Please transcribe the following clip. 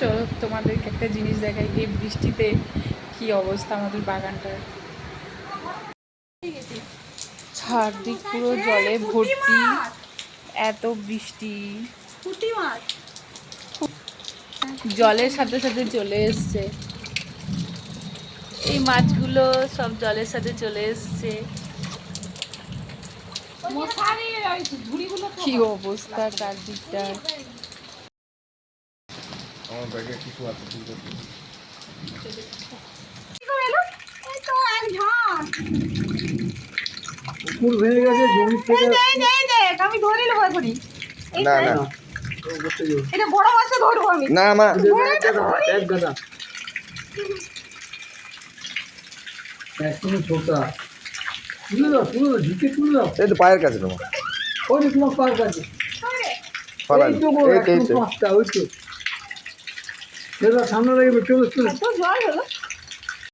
চলো তোমাদেরকে একটা জিনিস দেখাই, এই বৃষ্টিতে কি অবস্থা আমাদের বাগানটার। চারদিক পুরো জলে ভর্তি, এত বৃষ্টি, জলের সাথে সাথে চলে এসছে এই মাছগুলো, সব জলের সাথে চলে এসছে। কি অবস্থা চারদিকটা। আমার ব্যাগে কিছু আছে, ঠিক আছে। পুকুর ভেঙে গেছে, জমি থেকে আমি ধরে নেবো এখনই। না না এটা বড় মাছটা ধরবো আমি। না মা, এক গাদা একদম ছোটা তুলে দাও, তুলে দাও, ঝুঁকে তুলে দাও। এই তো পায়ের কাছে তোমার ওই যে তোমার পার কাছে ফলান, এই তো গো, এই তো একদম পাঁচটা, ওই তো দাদা সামনে লাগবে, চলো চলো। তো জল হলো।